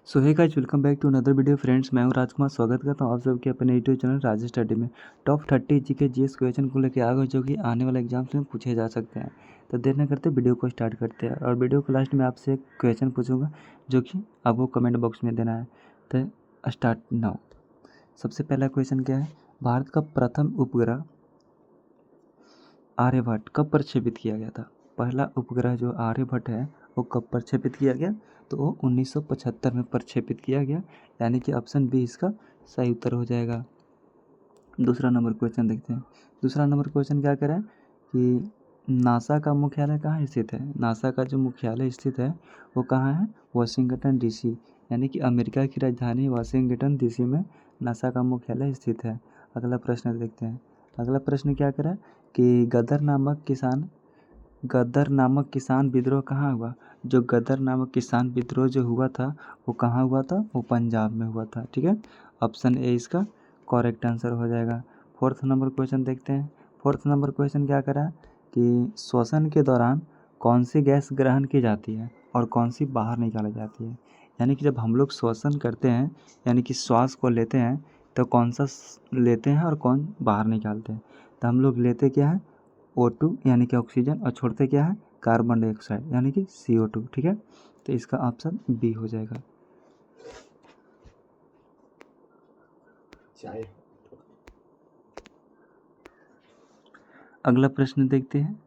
So hey guys, welcome back to another video friends. मैं हूं राजकुमार। स्वागत करता हूं आप सबके अपने यूट्यूब चैनल राजेश स्टडी में। टॉप 30 जीके जीएस क्वेश्चन को लेकर आ गए जो कि आने वाले एग्जाम्स में पूछे जा सकते हैं। तो देर न करते वीडियो को स्टार्ट करते हैं और वीडियो के लास्ट में आपसे एक क्वेश्चन पूछूंगा जो कि आपको कमेंट बॉक्स में देना है। तो स्टार्ट नाउ। सबसे पहला क्वेश्चन क्या है, भारत का प्रथम उपग्रह आर्यभट्ट कब प्रक्षेपित किया गया था। पहला उपग्रह जो आर्यभट्ट है वो कब प्रक्षेपित किया गया, तो वो 1975 में प्रक्षेपित किया गया, यानी कि ऑप्शन बी इसका सही उत्तर हो जाएगा। दूसरा नंबर क्वेश्चन देखते हैं। दूसरा नंबर क्वेश्चन क्या करें कि नासा का मुख्यालय कहाँ स्थित है। नासा का जो मुख्यालय स्थित है वो कहाँ है, वाशिंगटन डीसी, यानी कि अमेरिका की राजधानी वाशिंगटन डीसी में नासा का मुख्यालय स्थित है। अगला प्रश्न देखते हैं। अगला प्रश्न क्या करें कि गदर नामक किसान विद्रोह कहाँ हुआ। जो गदर नामक किसान विद्रोह जो हुआ था वो कहाँ हुआ था, वो पंजाब में हुआ था। ठीक है, ऑप्शन ए इसका करेक्ट आंसर हो जाएगा। फोर्थ नंबर क्वेश्चन देखते हैं। फोर्थ नंबर क्वेश्चन क्या करा कि श्वसन के दौरान कौन सी गैस ग्रहण की जाती है और कौन सी बाहर निकाली जाती है। यानी कि जब हम लोग श्वसन करते हैं यानी कि श्वास को लेते हैं तो कौन सा लेते हैं और कौन बाहर निकालते हैं। तो हम लोग लेते क्या है, O2 यानी कि ऑक्सीजन, और छोड़ते क्या है, कार्बन डाइऑक्साइड यानी कि CO2। ठीक है, तो इसका ऑप्शन बी हो जाएगा। अगला प्रश्न देखते हैं।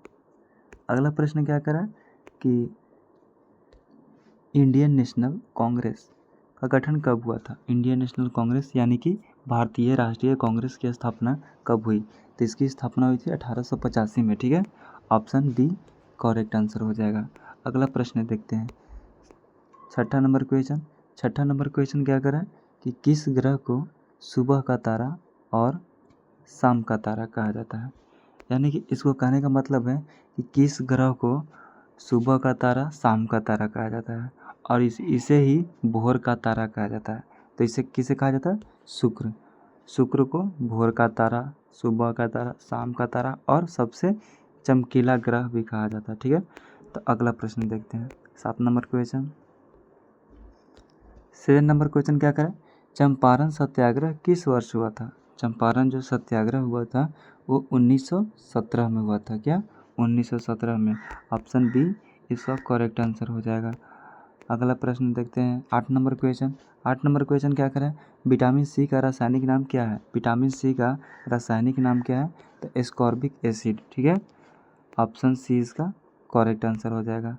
अगला प्रश्न क्या करा कि इंडियन नेशनल कांग्रेस का गठन कब हुआ था। इंडियन नेशनल कांग्रेस यानी कि भारतीय राष्ट्रीय कांग्रेस की स्थापना कब हुई, तो इसकी स्थापना हुई थी 1885 में। ठीक है, ऑप्शन बी करेक्ट आंसर हो जाएगा। अगला प्रश्न देखते हैं। छठा नंबर क्वेश्चन। छठा नंबर क्वेश्चन क्या करा कि किस ग्रह को सुबह का तारा और शाम का तारा कहा जाता है। यानी कि इसको कहने का मतलब है कि किस ग्रह को सुबह का तारा शाम का तारा कहा जाता है और इसे ही भोर का तारा कहा जाता है। तो इसे किसे कहा जाता है, शुक्र। शुक्र को भोर का तारा, सुबह का तारा, शाम का तारा और सबसे चमकीला ग्रह भी कहा जाता है। ठीक है, तो अगला प्रश्न देखते हैं। 7 नंबर क्वेश्चन। 7 नंबर क्वेश्चन क्या करें, चंपारण सत्याग्रह किस वर्ष हुआ था। चंपारण जो सत्याग्रह हुआ था वो 1917 में हुआ था। क्या, 1917 में। ऑप्शन बी इसका करेक्ट आंसर हो जाएगा। अगला प्रश्न देखते हैं। 8 नंबर क्वेश्चन। 8 नंबर क्वेश्चन क्या करें, विटामिन सी का रासायनिक नाम क्या है। विटामिन सी का रासायनिक नाम क्या है, तो एस्कॉर्बिक एसिड। ठीक है, ऑप्शन सी इसका करेक्ट आंसर हो जाएगा।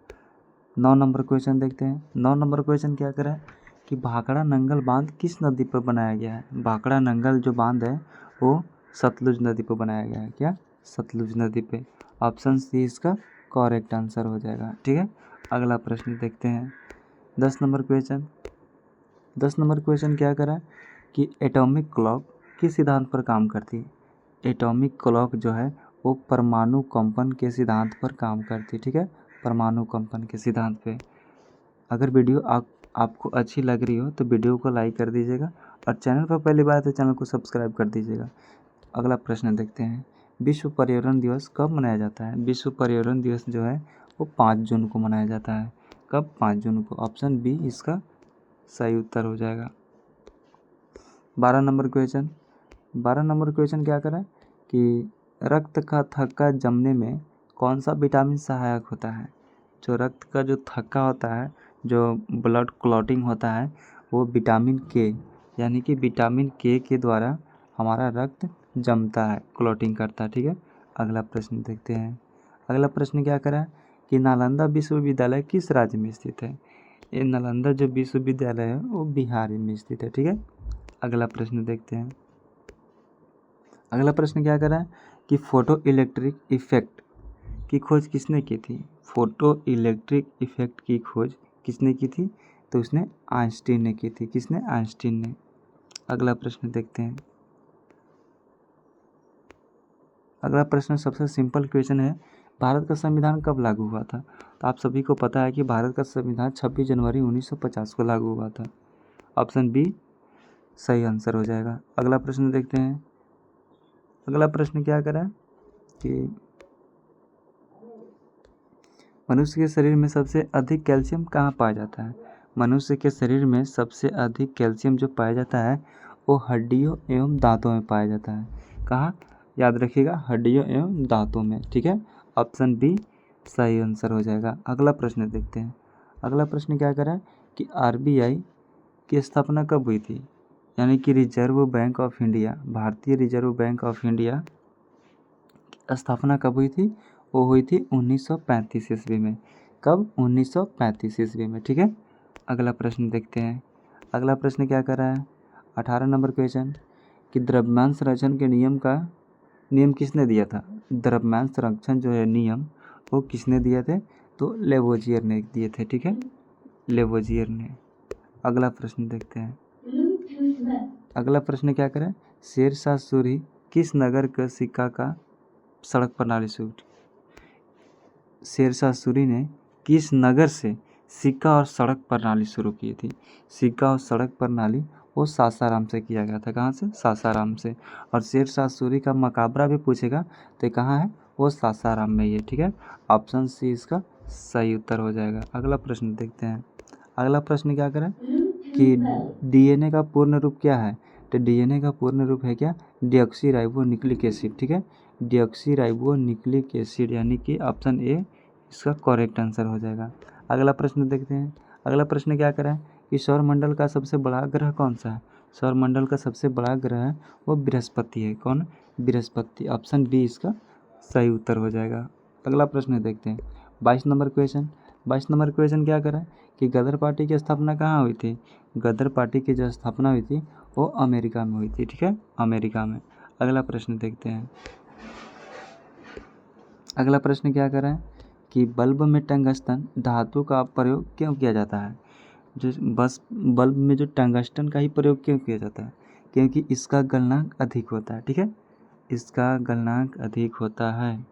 9 नंबर क्वेश्चन देखते हैं। 9 नंबर क्वेश्चन क्या करें कि भाखड़ा नंगल बांध किस नदी पर बनाया गया है। भाखड़ा नंगल जो बांध है वो सतलुज नदी पर बनाया गया है। क्या, सतलुज नदी पे। ऑप्शन सी इसका करेक्ट आंसर हो जाएगा। ठीक है, अगला प्रश्न देखते हैं। 10 नंबर क्वेश्चन। 10 नंबर क्वेश्चन क्या करा कि एटॉमिक क्लॉक किस सिद्धांत पर काम करती है। एटॉमिक क्लॉक जो है वो परमाणु कंपन के सिद्धांत पर काम करती है। ठीक है, परमाणु कंपन के सिद्धांत पे। अगर वीडियो आपको अच्छी लग रही हो तो वीडियो को लाइक कर दीजिएगा और चैनल पर पहली बार तो चैनल को सब्सक्राइब कर दीजिएगा। अगला प्रश्न देखते हैं। विश्व पर्यावरण दिवस कब मनाया जाता है। विश्व पर्यावरण दिवस जो है वो 5 जून को मनाया जाता है। कब, 5 जून को। ऑप्शन बी इसका सही उत्तर हो जाएगा। 12 नंबर क्वेश्चन। 12 नंबर क्वेश्चन क्या करें कि रक्त का थक्का जमने में कौन सा विटामिन सहायक होता है। जो रक्त का जो थक्का होता है, जो ब्लड क्लॉटिंग होता है, वो विटामिन के यानी कि विटामिन के द्वारा हमारा रक्त जमता है, क्लॉटिंग करता है। ठीक है, अगला प्रश्न देखते हैं। अगला प्रश्न क्या करा कि नालंदा विश्वविद्यालय किस राज्य में स्थित है। ये नालंदा जो विश्वविद्यालय है वो बिहार में स्थित है। ठीक है, अगला प्रश्न देखते हैं। अगला प्रश्न क्या करा कि फोटो इलेक्ट्रिक इफेक्ट की खोज किसने की थी। फोटो इलेक्ट्रिक इफेक्ट की खोज किसने की थी, तो उसने आइंस्टीन ने की थी। किसने, आइंस्टीन ने। अगला प्रश्न देखते हैं। अगला प्रश्न सबसे सिंपल क्वेश्चन है, भारत का संविधान कब लागू हुआ था। तो आप सभी को पता है कि भारत का संविधान 26 जनवरी 1950 को लागू हुआ था। ऑप्शन बी सही आंसर हो जाएगा। अगला प्रश्न देखते हैं। अगला प्रश्न क्या करा कि मनुष्य के शरीर में सबसे अधिक कैल्शियम कहाँ पाया जाता है। मनुष्य के शरीर में सबसे अधिक कैल्शियम जो पाया जाता है वो हड्डियों एवं दांतों में पाया जाता है। कहाँ? याद रखिएगा, हड्डियों एवं दांतों में। ठीक है, ऑप्शन बी सही आंसर हो जाएगा। अगला प्रश्न देखते हैं। अगला प्रश्न क्या कह रहा है कि आरबीआई की स्थापना कब हुई थी? यानी कि रिजर्व बैंक ऑफ इंडिया, भारतीय रिजर्व बैंक ऑफ इंडिया की स्थापना कब हुई थी? वो हुई थी 1935 ईस्वी में। कब? 1935 ईस्वी में। ठीक है, अगला प्रश्न देखते हैं। अगला प्रश्न क्या कर रहा है? 18 नंबर क्वेश्चन कि द्रव्यमान संरक्षण के नियम किसने दिया था? द्रव्यमान संरक्षण जो है नियम वो किसने दिए थे? तो लेवोजियर ने दिए थे। ठीक है, लेवोजियर ने। अगला प्रश्न देखते हैं। अगला प्रश्न क्या करें? शेरशाह सूरी किस नगर के सिक्का का सड़क प्रणाली शुरू? शेरशाह सूरी ने किस नगर से सिक्का और सड़क प्रणाली शुरू की थी? सिक्का और सड़क प्रणाली वो सासाराम से किया गया था। कहाँ से? सासाराम से। और शेरशाह सूरी का मकबरा भी पूछेगा तो कहाँ है? वो सासाराम में ही है। ठीक है, ऑप्शन सी इसका सही उत्तर हो जाएगा। अगला प्रश्न देखते हैं। अगला प्रश्न क्या करें कि डीएनए का पूर्ण रूप क्या है? तो डीएनए का पूर्ण रूप है क्या? Deoxyribonucleic acid. ठीक है, डीऑक्सीराइबोन्यूक्लिक एसिड, यानी कि ऑप्शन ए इसका करेक्ट आंसर हो जाएगा। अगला प्रश्न देखते हैं। अगला प्रश्न क्या करें कि सौरमंडल का सबसे बड़ा ग्रह कौन सा है? सौरमंडल का सबसे बड़ा ग्रह है वो बृहस्पति है। कौन? बृहस्पति। ऑप्शन बी इसका सही उत्तर हो जाएगा। अगला प्रश्न देखते हैं। 22 नंबर क्वेश्चन। 22 नंबर क्वेश्चन क्या करें कि गदर पार्टी की स्थापना कहाँ हुई थी? गदर पार्टी की जो स्थापना हुई थी वो अमेरिका में हुई थी। ठीक है, अमेरिका में। अगला प्रश्न देखते हैं। अगला प्रश्न क्या करें कि बल्ब में टंगस्टन धातु का प्रयोग क्यों किया जाता है? जो बस बल्ब में जो टंगस्टन का ही प्रयोग क्यों किया जाता है? क्योंकि इसका गलनांक अधिक होता है। ठीक है, इसका गलनांक अधिक होता है।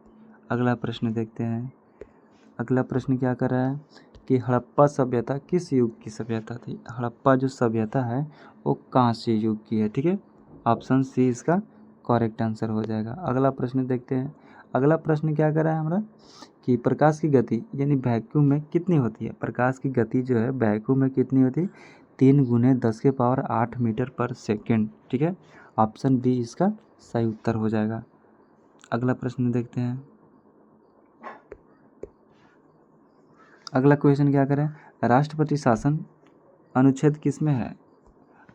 अगला प्रश्न देखते हैं। अगला प्रश्न क्या कर रहा है कि हड़प्पा सभ्यता किस युग की सभ्यता थी? हड़प्पा जो सभ्यता है वो कांस्य युग की है। ठीक है, ऑप्शन सी इसका करेक्ट आंसर हो जाएगा। अगला प्रश्न देखते हैं। अगला प्रश्न क्या कर रहा है हमारा कि प्रकाश की गति यानी वैक्यूम में कितनी होती है? प्रकाश की गति जो है वैक्यूम में कितनी होती है? 3 × 10⁸ मीटर पर सेकेंड। ठीक है, ऑप्शन बी इसका सही उत्तर हो जाएगा। अगला प्रश्न देखते हैं। अगला क्वेश्चन क्या करें? राष्ट्रपति शासन अनुच्छेद किस में है?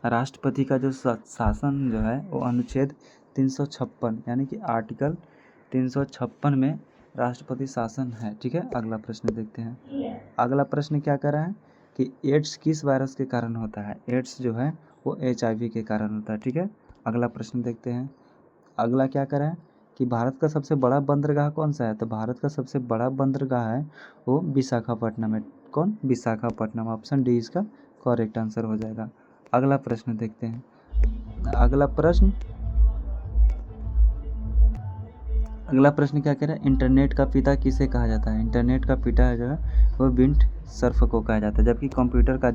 राष्ट्रपति का जो शासन जो है वो अनुच्छेद 356 यानी कि आर्टिकल 356 में राष्ट्रपति शासन है। ठीक है, अगला प्रश्न देखते हैं। अगला प्रश्न क्या कर रहा है कि एड्स किस वायरस के कारण होता है? एड्स जो है वो HIV के कारण होता है। ठीक है, अगला प्रश्न देखते हैं। अगला क्या कर रहा है कि भारत का सबसे बड़ा बंदरगाह कौन सा है? तो भारत का सबसे बड़ा बंदरगाह है वो विशाखापट्टनम है। कौन? विशाखापट्टनम। ऑप्शन डी इसका करेक्ट आंसर हो जाएगा। अगला प्रश्न देखते हैं। अगला प्रश्न क्या कह रहा है? इंटरनेट का पिता किसे कहा जाता है? इंटरनेट का पिता जो है वो बिन्ट सर्फ को कहा जाता है, जबकि कंप्यूटर का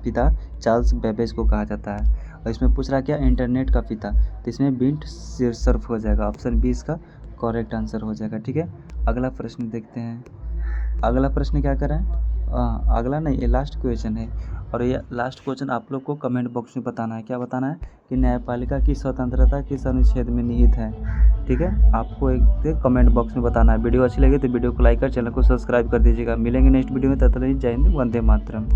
पिता चार्ल्स बेबेज को कहा जाता है। और इसमें पूछ रहा क्या? इंटरनेट का पिता, तो इसमें बिन्ट सर्फ हो जाएगा। ऑप्शन बी इसका करेक्ट आंसर हो जाएगा। ठीक है, अगला प्रश्न देखते हैं। अगला प्रश्न क्या कर रहा है? अगला नहीं, ये लास्ट क्वेश्चन है। और ये लास्ट क्वेश्चन आप लोग को कमेंट बॉक्स में बताना है। क्या बताना है कि न्यायपालिका की स्वतंत्रता किस अनुच्छेद में निहित है? ठीक है, आपको एक कमेंट बॉक्स में बताना है। वीडियो अच्छी लगी तो वीडियो को लाइक कर चैनल को सब्सक्राइब कर दीजिएगा। मिलेंगे नेक्स्ट वीडियो में, तब तक जय हिंद, वंदे मातरम।